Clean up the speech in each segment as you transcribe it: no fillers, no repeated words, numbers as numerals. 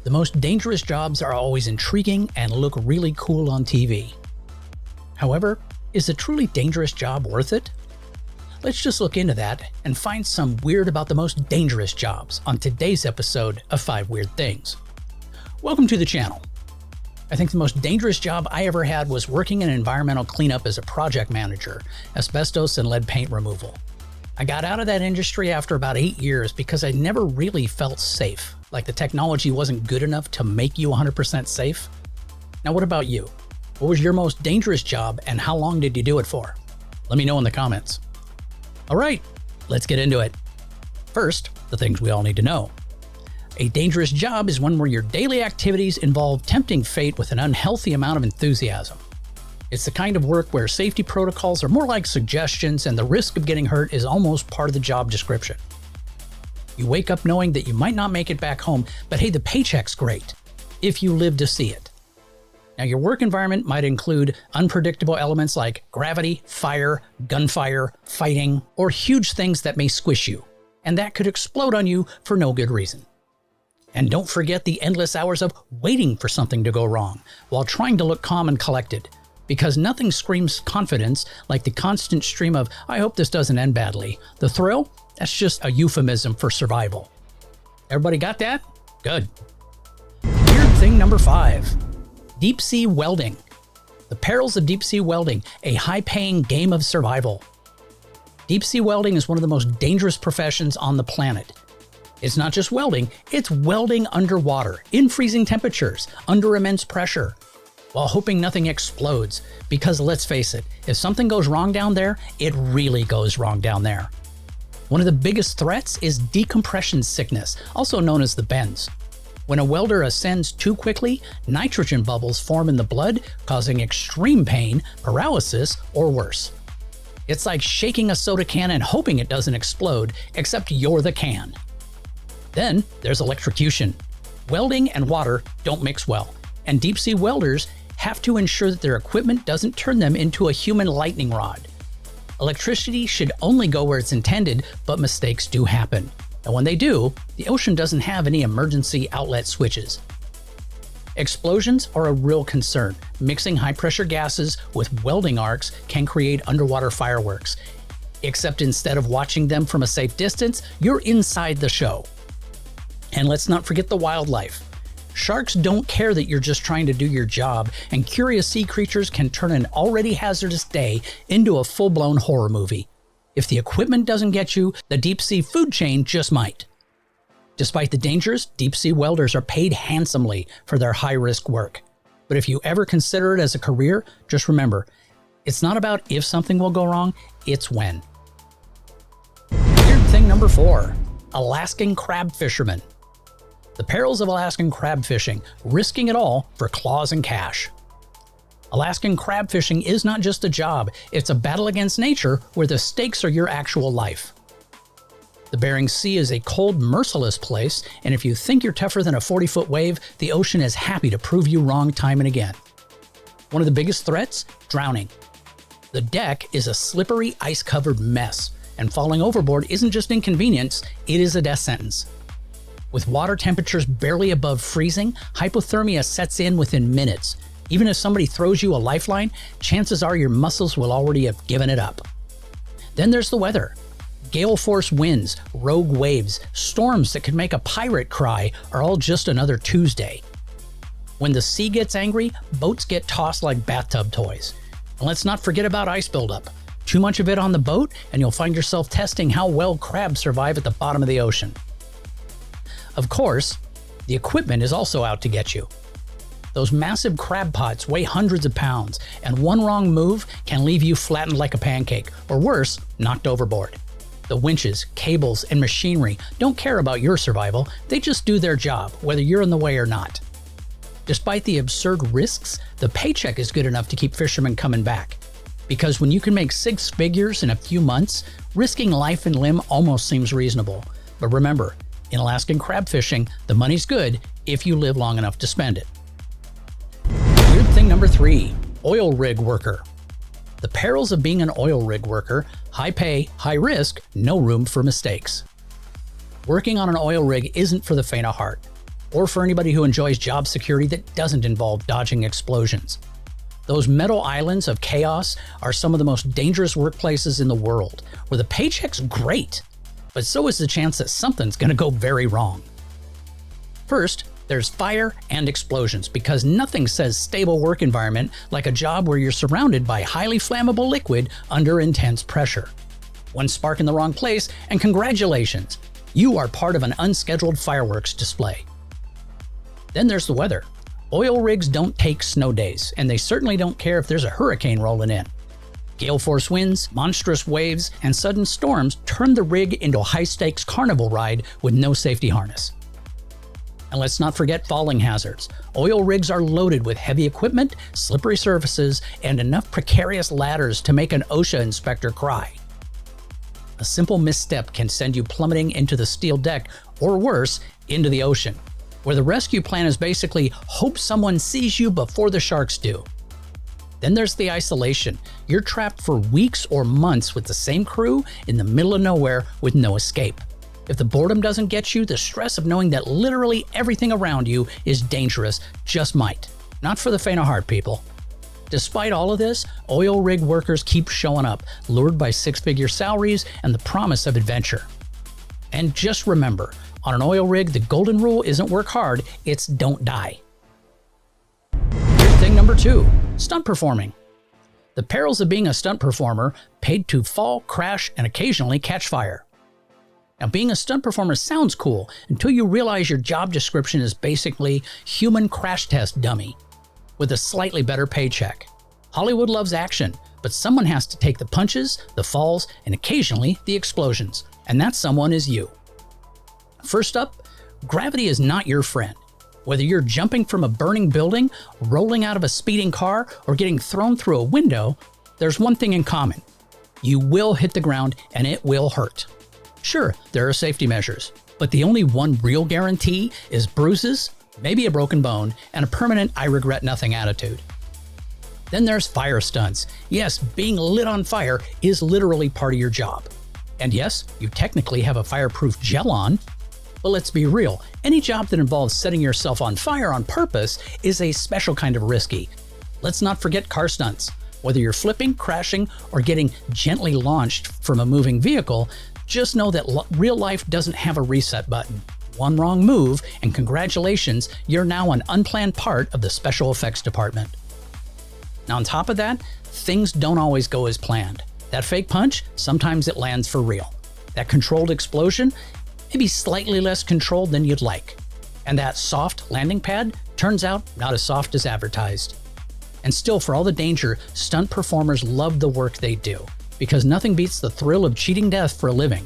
The most dangerous jobs are always intriguing and look really cool on TV. However, is a truly dangerous job worth it? Let's just look into that and find some weird about the most dangerous jobs on today's episode of 5 Weird Things. Welcome to the channel. I think the most dangerous job I ever had was working in environmental cleanup as a project manager, asbestos and lead paint removal. I got out of that industry after about 8 years because I never really felt safe, like the technology wasn't good enough to make you 100% safe. Now what about you? What was your most dangerous job and how long did you do it for? Let me know in the comments. All right, let's get into it. First, the things we all need to know. A dangerous job is one where your daily activities involve tempting fate with an unhealthy amount of enthusiasm. It's the kind of work where safety protocols are more like suggestions and the risk of getting hurt is almost part of the job description. You wake up knowing that you might not make it back home, but hey, the paycheck's great, if you live to see it. Now, your work environment might include unpredictable elements like gravity, fire, gunfire, fighting, or huge things that may squish you, and that could explode on you for no good reason. And don't forget the endless hours of waiting for something to go wrong while trying to look calm and collected, because nothing screams confidence like the constant stream of, I hope this doesn't end badly. The thrill? That's just a euphemism for survival. Everybody got that? Good. Weird thing number 5. Deep sea welding. The perils of deep sea welding, a high-paying game of survival. Deep sea welding is one of the most dangerous professions on the planet. It's not just welding, it's welding underwater, in freezing temperatures, under immense pressure, while hoping nothing explodes. Because let's face it, if something goes wrong down there, it really goes wrong down there. One of the biggest threats is decompression sickness, also known as the bends. When a welder ascends too quickly, nitrogen bubbles form in the blood, causing extreme pain, paralysis, or worse. It's like shaking a soda can and hoping it doesn't explode, except you're the can. Then there's electrocution. Welding and water don't mix well, and deep sea welders have to ensure that their equipment doesn't turn them into a human lightning rod. Electricity should only go where it's intended, but mistakes do happen. And when they do, the ocean doesn't have any emergency outlet switches. Explosions are a real concern. Mixing high-pressure gases with welding arcs can create underwater fireworks. Except instead of watching them from a safe distance, you're inside the show. And let's not forget the wildlife. Sharks don't care that you're just trying to do your job, and curious sea creatures can turn an already hazardous day into a full-blown horror movie. If the equipment doesn't get you, the deep sea food chain just might. Despite the dangers, deep sea welders are paid handsomely for their high-risk work. But if you ever consider it as a career, just remember, it's not about if something will go wrong, it's when. Weird thing number 4. Alaskan crab fishermen. The perils of Alaskan crab fishing, risking it all for claws and cash. Alaskan crab fishing is not just a job, it's a battle against nature where the stakes are your actual life. The Bering Sea is a cold, merciless place, and if you think you're tougher than a 40-foot wave, the ocean is happy to prove you wrong time and again. One of the biggest threats? Drowning. The deck is a slippery, ice-covered mess, and falling overboard isn't just inconvenience, it is a death sentence. With water temperatures barely above freezing, hypothermia sets in within minutes. Even if somebody throws you a lifeline, chances are your muscles will already have given it up. Then there's the weather. Gale force winds, rogue waves, storms that could make a pirate cry are all just another Tuesday. When the sea gets angry, boats get tossed like bathtub toys. And let's not forget about ice buildup. Too much of it on the boat, and you'll find yourself testing how well crabs survive at the bottom of the ocean. Of course, the equipment is also out to get you. Those massive crab pots weigh hundreds of pounds, and one wrong move can leave you flattened like a pancake, or worse, knocked overboard. The winches, cables, and machinery don't care about your survival, they just do their job, whether you're in the way or not. Despite the absurd risks, the paycheck is good enough to keep fishermen coming back. Because when you can make 6 figures in a few months, risking life and limb almost seems reasonable. But remember, in Alaskan crab fishing, the money's good if you live long enough to spend it. Weird thing number 3, oil rig worker. The perils of being an oil rig worker: high pay, high risk, no room for mistakes. Working on an oil rig isn't for the faint of heart. or for anybody who enjoys job security that doesn't involve dodging explosions. Those metal islands of chaos are some of the most dangerous workplaces in the world, where the paycheck's great, but so is the chance that something's going to go very wrong. First, there's fire and explosions, because nothing says stable work environment like a job where you're surrounded by highly flammable liquid under intense pressure. One spark in the wrong place, and congratulations, you are part of an unscheduled fireworks display. Then there's the weather. Oil rigs don't take snow days, and they certainly don't care if there's a hurricane rolling in. Gale force winds, monstrous waves, and sudden storms turn the rig into a high-stakes carnival ride with no safety harness. And let's not forget falling hazards. Oil rigs are loaded with heavy equipment, slippery surfaces, and enough precarious ladders to make an OSHA inspector cry. A simple misstep can send you plummeting into the steel deck, or worse, into the ocean, where the rescue plan is basically hope someone sees you before the sharks do. Then there's the isolation. You're trapped for weeks or months with the same crew in the middle of nowhere with no escape. If the boredom doesn't get you, the stress of knowing that literally everything around you is dangerous just might. Not for the faint of heart, people. Despite all of this, oil rig workers keep showing up, lured by six-figure salaries and the promise of adventure. And just remember, on an oil rig, the golden rule isn't work hard, it's don't die. Thing number 2, stunt performing. The perils of being a stunt performer, paid to fall, crash, and occasionally catch fire. Now, being a stunt performer sounds cool until you realize your job description is basically human crash test dummy, with a slightly better paycheck. Hollywood loves action, but someone has to take the punches, the falls, and occasionally the explosions, and that someone is you. First up, gravity is not your friend. Whether you're jumping from a burning building, rolling out of a speeding car, or getting thrown through a window, there's one thing in common. You will hit the ground and it will hurt. Sure, there are safety measures, but the only one real guarantee is bruises, maybe a broken bone, and a permanent I regret nothing attitude. Then there's fire stunts. Yes, being lit on fire is literally part of your job. And yes, you technically have a fireproof gel on. But let's be real, any job that involves setting yourself on fire on purpose is a special kind of risky. Let's not forget car stunts. Whether you're flipping, crashing, or getting gently launched from a moving vehicle, just know that real life doesn't have a reset button. One wrong move, and congratulations, you're now an unplanned part of the special effects department. Now on top of that, things don't always go as planned. That fake punch, sometimes it lands for real. That controlled explosion, maybe slightly less controlled than you'd like. And that soft landing pad turns out not as soft as advertised. And still, for all the danger, stunt performers love the work they do, because nothing beats the thrill of cheating death for a living.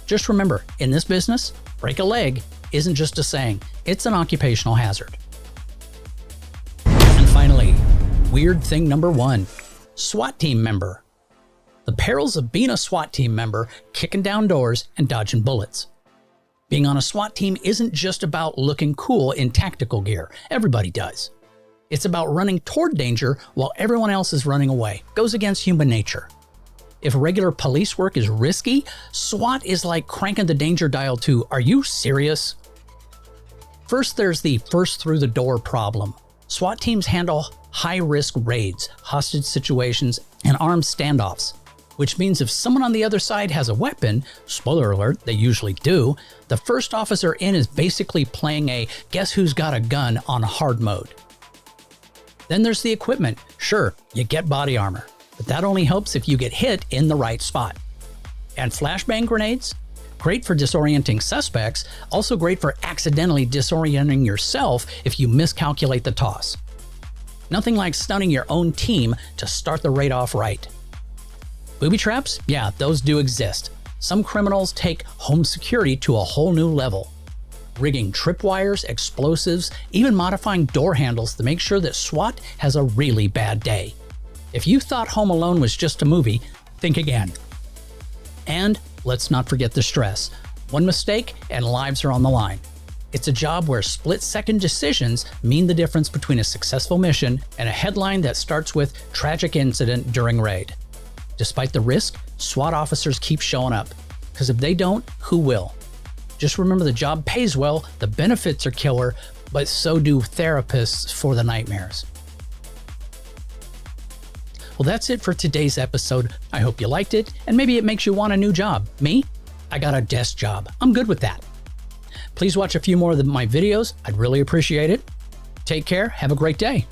Just remember, in this business, break a leg isn't just a saying, it's an occupational hazard. And finally, weird thing number 1, SWAT team member. The perils of being a SWAT team member, kicking down doors and dodging bullets. Being on a SWAT team isn't just about looking cool in tactical gear. Everybody does. It's about running toward danger while everyone else is running away. Goes against human nature. If regular police work is risky, SWAT is like cranking the danger dial to, are you serious? First, there's the first through the door problem. SWAT teams handle high-risk raids, hostage situations, and armed standoffs, which means if someone on the other side has a weapon, spoiler alert, they usually do, the first officer in is basically playing a guess who's got a gun on hard mode. Then there's the equipment. Sure, you get body armor, but that only helps if you get hit in the right spot. And flashbang grenades? Great for disorienting suspects, also great for accidentally disorienting yourself if you miscalculate the toss. Nothing like stunning your own team to start the raid off right. Booby traps? Yeah, those do exist. Some criminals take home security to a whole new level. Rigging tripwires, explosives, even modifying door handles to make sure that SWAT has a really bad day. If you thought Home Alone was just a movie, think again. And let's not forget the stress. One mistake and lives are on the line. It's a job where split-second decisions mean the difference between a successful mission and a headline that starts with tragic incident during raid. Despite the risk, SWAT officers keep showing up, because if they don't, who will? Just remember, the job pays well, the benefits are killer, but so do therapists for the nightmares. Well, that's it for today's episode. I hope you liked it, and maybe it makes you want a new job. Me? I got a desk job. I'm good with that. Please watch a few more of my videos. I'd really appreciate it. Take care. Have a great day.